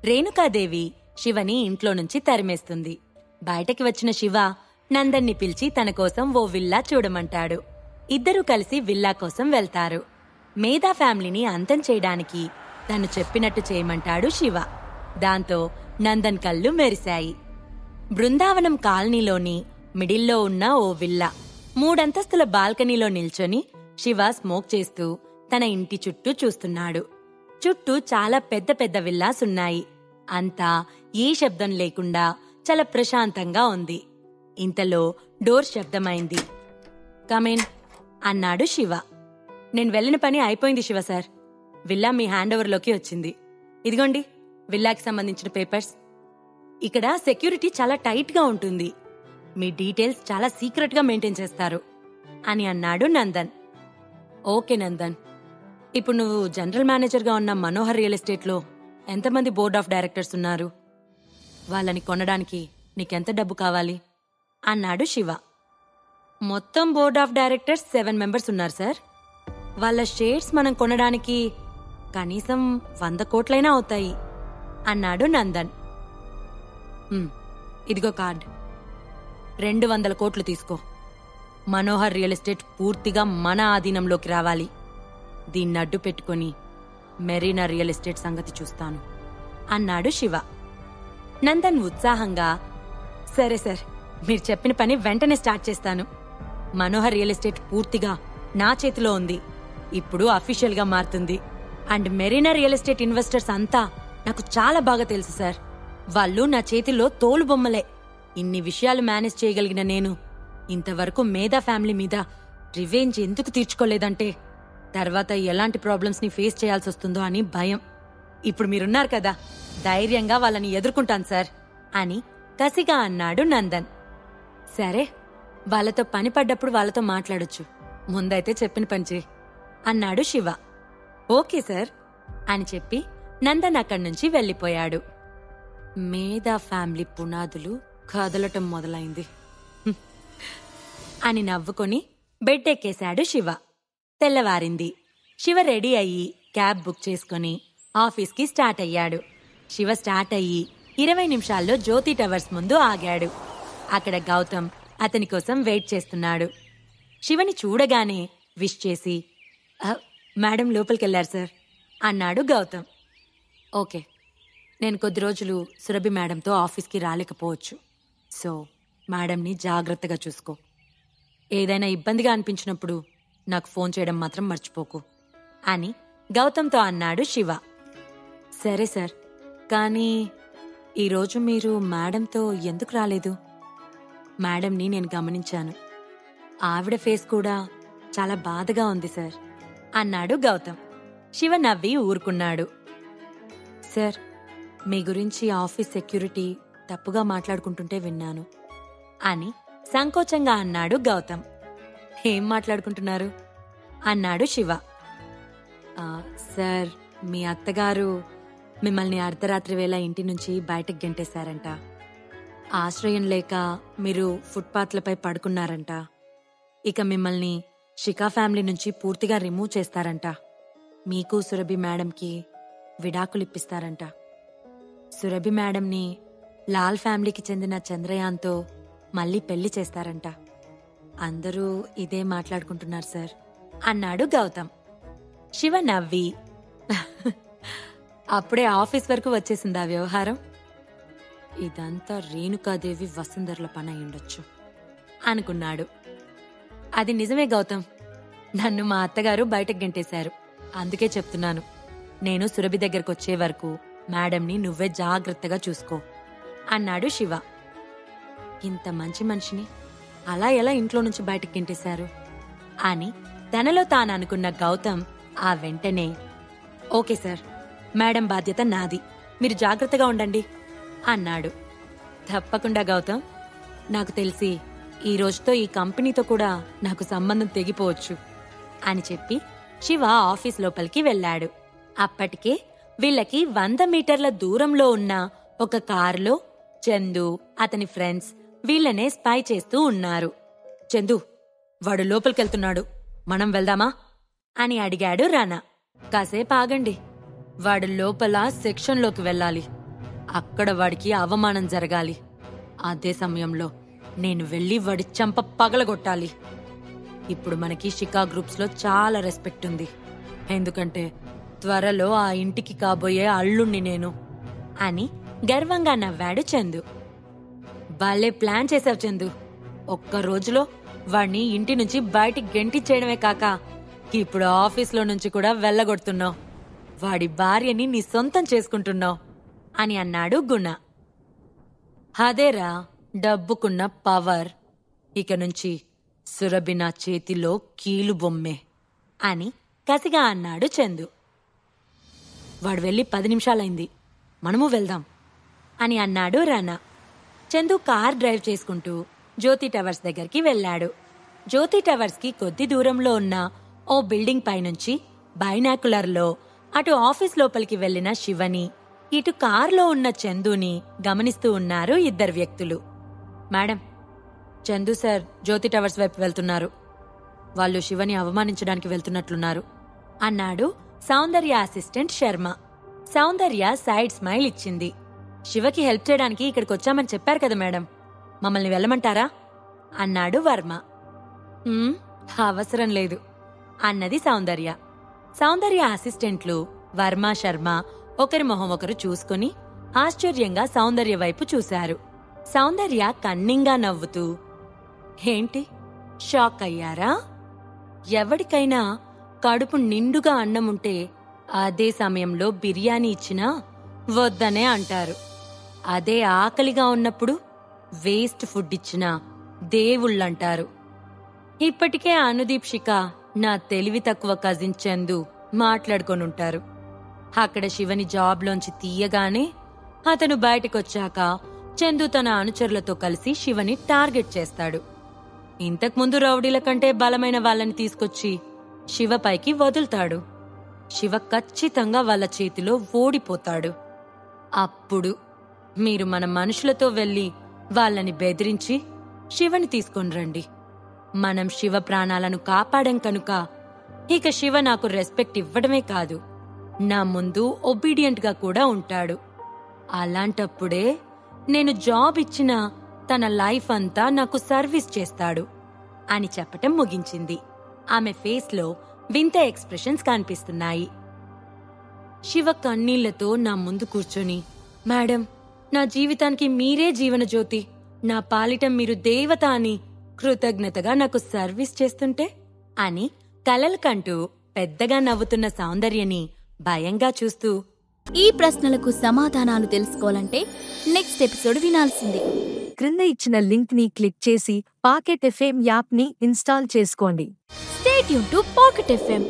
రేణుకాదేవి శివని ఇంట్లో నుంచి తరిమేస్తుంది. బయటకి వచ్చిన శివ నందన్ని పిలిచి తన కోసం ఓ విల్లా చూడమంటాడు. ఇద్దరూ కలిసి విల్లా కోసం వెళ్తారు. మేధా ఫ్యామిలీని అంతం చేయడానికి తను చెప్పినట్టు చేయమంటాడు శివ. దాంతో నందన్ కళ్ళు మెరిశాయి. బృందావనం కాలనీలోని మిడిల్లో ఉన్న ఓ విల్లా. 3 అంతస్తుల బాల్కనీలో నిల్చొని శివ స్మోక్ చేస్తూ తన ఇంటి చుట్టూ చూస్తున్నాడు. చుట్టూ చాలా పెద్ద పెద్ద విల్లాస్ ఉన్నాయి. అంతా ఏ శబ్దం లేకుండా చాలా ప్రశాంతంగా ఉంది. ఇంతలో డోర్ శబ్దమైంది. కమేన్ అన్నాడు శివ. నేను వెళ్ళిన పని అయిపోయింది శివ సార్. విల్లా మీ హ్యాండ్ ఓవర్లోకి వచ్చింది. ఇదిగోండి విల్లాకి సంబంధించిన పేపర్స్. ఇక్కడ సెక్యూరిటీ చాలా టైట్ గా ఉంటుంది. మీ డీటెయిల్స్ చాలా సీక్రెట్ గా మెయింటైన్ చేస్తారు అని అన్నాడు నందన్. ఓకే నందన్, ఇప్పుడు నువ్వు జనరల్ మేనేజర్గా ఉన్న మనోహర్ రియల్ ఎస్టేట్లో ఎంతమంది బోర్డ్ ఆఫ్ డైరెక్టర్స్ ఉన్నారు? వాళ్ళని కొనడానికి నీకెంత డబ్బు కావాలి అన్నాడు శివ. మొత్తం బోర్డ్ ఆఫ్ డైరెక్టర్స్ 7 మెంబర్స్ ఉన్నారు సార్. వాళ్ళ షేర్స్ మనం కొనడానికి కనీసం 100 కోట్లైనా అవుతాయి అన్నాడు నందన్. ఇదిగో కార్డ్, 200 కోట్లు తీసుకో. మనోహర్ రియల్ ఎస్టేట్ పూర్తిగా మన ఆధీనంలోకి రావాలి. దీన్ని అడ్డు పెట్టుకుని మెరీనా రియల్ ఎస్టేట్ సంగతి చూస్తాను అన్నాడు శివ. నందన్ ఉత్సాహంగా, సరే సార్, మీరు చెప్పిన పని వెంటనే స్టార్ట్ చేస్తాను. మనోహర్ రియల్ ఎస్టేట్ పూర్తిగా నా చేతిలో ఉంది. ఇప్పుడు అఫీషియల్ గా మారుతుంది. And Marina real estate investors అంతా నాకు చాలా బాగా తెలుసు సార్. వాళ్ళు నా చేతిలో తోలు బొమ్మలే. ఇన్ని విషయాలు మేనేజ్ చేయగలిగిన నేను ఇంతవరకు మేధా ఫ్యామిలీ మీద రివెంజ్ ఎందుకు తీర్చుకోలేదంటే తర్వాత ఎలాంటి ప్రాబ్లమ్స్ ని ఫేస్ చేయాల్సి వస్తుందో అని భయం. ఇప్పుడు మీరున్నారు కదా, ధైర్యంగా వాళ్ళని ఎదుర్కొంటాను సార్ అని కసిగా అన్నాడు నందన్. సరే, వాళ్ళతో పని పడ్డప్పుడు వాళ్ళతో మాట్లాడొచ్చు. ముందైతే చెప్పిన పని చేయి అన్నాడు శివ. ఓకే సార్ అని చెప్పి నందన్ అక్కడి నుంచి వెళ్లిపోయాడు. మేధా ఫ్యామిలీ పునాదులు కదలటం మొదలైంది అని నవ్వుకొని బెడ్ ఎక్కేశాడు శివ. తెల్లవారింది. శివ రెడీ అయ్యి క్యాబ్ బుక్ చేసుకుని ఆఫీస్కి స్టార్ట్ అయ్యాడు. శివ స్టార్ట్ అయ్యి 20 నిమిషాల్లో జ్యోతి టవర్స్ ముందు ఆగాడు. అక్కడ గౌతమ్ అతని కోసం వెయిట్ చేస్తున్నాడు. శివని చూడగానే విష్ చేసి, మేడం లోపలికెళ్లారు సార్ అన్నాడు గౌతమ్. ఓకే, నేను కొద్ది రోజులు సురభి మేడంతో ఆఫీస్కి రాలేకపోవచ్చు. సో మేడంని జాగ్రత్తగా చూసుకో. ఏదైనా ఇబ్బందిగా అనిపించినప్పుడు నాకు ఫోన్ చేయడం మాత్రం మర్చిపోకు అని గౌతమ్తో అన్నాడు శివ. సరే సార్, కానీ ఈరోజు మీరు మేడంతో ఎందుకు రాలేదు? మేడంని నేను గమనించాను. ఆవిడ ఫేస్ కూడా చాలా బాధగా ఉంది సార్ అన్నాడు గౌతమ్. శివ నవ్వి ఊరుకున్నాడు. సార్, మీ గురించి ఆఫీస్ సెక్యూరిటీ తప్పుగా మాట్లాడుకుంటుంటే విన్నాను అని సంకోచంగా అన్నాడు గౌతమ్. ఏం మాట్లాడుకుంటున్నారు అన్నాడు శివ. సార్, మీ అత్తగారు మిమ్మల్ని అర్ధరాత్రి వేళ ఇంటి నుంచి బయటకు గెంటేశారంట. ఆశ్రయం లేక మీరు ఫుట్పాత్లపై పడుకున్నారంట. ఇక మిమ్మల్ని శిఖా ఫ్యామిలీ నుంచి పూర్తిగా రిమూవ్ చేస్తారంట. మీకు సురభి మేడంకి విడాకులిప్పిస్తారంట. సురభి మేడంని లాల్ ఫ్యామిలీకి చెందిన చంద్రయాన్తో మళ్ళీ పెళ్లి చేస్తారంట. అందరూ ఇదే మాట్లాడుకుంటున్నారు సార్ అన్నాడు గౌతమ్. శివ నవ్వి, అప్పుడే ఆఫీస్ వరకు వచ్చేసిందా వ్యవహారం? ఇదంతా రేణుకాదేవి వసుంధరల పని అయ్యుండొచ్చు అనుకున్నాడు. అది నిజమే గౌతమ్, నన్ను మా అత్తగారు బయటకు గెంటేశారు. అందుకే చెప్తున్నాను, నేను సురభి దగ్గరకొచ్చే వరకు మేడంని నువ్వే జాగ్రత్తగా చూసుకో అన్నాడు శివ. ఇంత మంచి మనిషిని అలా ఎలా ఇంట్లో నుంచి బయటకు గెంటేశారు అని తనలో తాను అనుకున్న గౌతమ్ ఆ వెంటనే, ఓకే సార్, మేడం బాధ్యత నాది, మీరు జాగ్రత్తగా ఉండండి అన్నాడు. తప్పకుండా గౌతమ్, నాకు తెలిసి ఈ రోజుతో ఈ కంపెనీతో కూడా నాకు సంబంధం తెగిపోవచ్చు అని చెప్పి శివ ఆఫీస్ లోపలికి వెళ్లాడు. అప్పటికే వీళ్ళకి 100 మీటర్ల దూరంలో ఉన్న ఒక కారులో చందు, అతని ఫ్రెండ్స్ వీళ్ళనే స్పై చేస్తూ ఉన్నారు. చందు, వాడు లోపలికెళ్తున్నాడు, మనం వెళ్దామా అని అడిగాడు రానా. కాసేపు ఆగండి, వాడు లోపల సెక్షన్లోకి వెళ్ళాలి, అక్కడ వాడికి అవమానం జరగాలి. అదే సమయంలో నేను వెళ్ళి వాడి చంప పగలగొట్టాలి. ఇప్పుడు మనకి షికా గ్రూప్స్లో చాలా రెస్పెక్ట్ ఉంది, ఎందుకంటే త్వరలో ఆ ఇంటికి కాబోయే అల్లుణ్ణి నేను అని గర్వంగా నవ్వాడు చందు. భలే ప్లాన్ చేశావు చందు. ఒక్క రోజులో వాణ్ణి ఇంటి నుంచి బయటికి గెంటించేయడమే కాక ఇప్పుడు ఆఫీస్లో నుంచి కూడా వెళ్ళగొడుతున్నావు. వాడి భార్యని నీ సొంతం చేసుకుంటున్నావు అని అన్నాడు గుణ. అదేరా డబ్బుకున్న పవర్. ఇక నుంచి సురభి నా చేతిలో కీలు బొమ్మే అని కసిగా అన్నాడు చందు. వాడు వెళ్ళి 10 నిమిషాలైంది, మనము వెళ్దాం అని అన్నాడు రానా. చందు కార్ డ్రైవ్ చేసుకుంటూ జ్యోతి టవర్స్ దగ్గరికి వెళ్ళాడు. జ్యోతి టవర్స్కి కొద్ది దూరంలో ఉన్న ఓ బిల్డింగ్ పైనుంచి బైనాకులర్లో అటు ఆఫీస్ లోపలికి వెళ్లిన శివని, ఇటు కారులో ఉన్న చందుని గమనిస్తూ ఉన్నారు 2 వ్యక్తులు. మేడం, చందు సార్ జ్యోతి టవర్స్ వైపు వెళ్తున్నారు. వాళ్ళు శివని అవమానించడానికి వెళ్తున్నట్లున్నారు అన్నాడు సౌందర్య అసిస్టెంట్ శర్మ. సౌందర్య సైడ్ స్మైల్ ఇచ్చింది. శివకి హెల్ప్ చేయడానికి ఇక్కడికి వచ్చామని చెప్పారు కదా మేడం, మమ్మల్ని వెళ్ళమంటారా అన్నాడు వర్మ. అవసరం లేదు అన్నది సౌందర్య. సౌందర్య అసిస్టెంట్లు వర్మ శర్మ ఒకరి మొహం ఒకరు చూసుకుని ఆశ్చర్యంగా సౌందర్య వైపు చూశారు. సౌందర్య కన్నింగా నవ్వుతూ, ఏంటి షాక్ అయ్యారా? ఎవడికైనా కడుపు నిండుగా అన్నముంటే అదే సమయంలో బిర్యానీ ఇచ్చినా వద్దనే అంటారు. అదే ఆకలిగా ఉన్నప్పుడు వేస్ట్ ఫుడ్ ఇచ్చినా దేవుళ్ళంటారు. ఇప్పటికే అనుదీప్ శిఖ నా తెలివి తక్కువ కజిన్ చందు మాట్లాడుకొనుంటారు. అక్కడ శివని జాబ్లోంచి తీయగానే అతను బయటకొచ్చాక చందు తన అనుచరులతో కలిసి శివని టార్గెట్ చేస్తాడు. ఇంతకుముందు రౌడీల కంటే బలమైన వాళ్ళని తీసుకొచ్చి శివపైకి వదులుతాడు. శివ ఖచ్చితంగా వాళ్ళ చేతిలో ఓడిపోతాడు. అప్పుడు మీరు మన మనుషులతో వెళ్లి వాళ్ళని బెదిరించి శివని తీసుకొని రండి. మనం శివ ప్రాణాలను కాపాడాం కనుక ఇక శివ నాకు రెస్పెక్ట్ ఇవ్వడమే కాదు, నా ముందు ఒబీడియంట్ గా కూడా ఉంటాడు. అలాంటప్పుడే నేను జాబ్ ఇచ్చినా తన లైఫ్ అంతా నాకు సర్వీస్ చేస్తాడు అని చెప్పటం ముగించింది. ఆమె ఫేస్లో వింత ఎక్స్ప్రెషన్స్ కనిపిస్తున్నాయి. శివ కన్నీళ్లతో నా ముందు కూర్చొని, మేడం, నా జీవితానికి మీరే జీవన జ్యోతి, నా పాలిట మీరు దేవత అని కృతజ్ఞతగా నాకు సర్వీస్ చేస్తుంటే అని కలలు కంటూ పెద్దగా నవ్వుతున్న సౌందర్యని భయంగా చూస్తూ, ఈ ప్రశ్నలకు సమాధానాలు తెలుసుకోవాలంటే నెక్స్ట్ ఎపిసోడ్ వినాల్సిందే. క్రింద ఇచ్చిన లింక్ ని క్లిక్ చేసి పాకెట్ ఎఫ్ఎం యాప్ ని ఇన్స్టాల్ చేసుకోండి. Stay tune to pocket FM.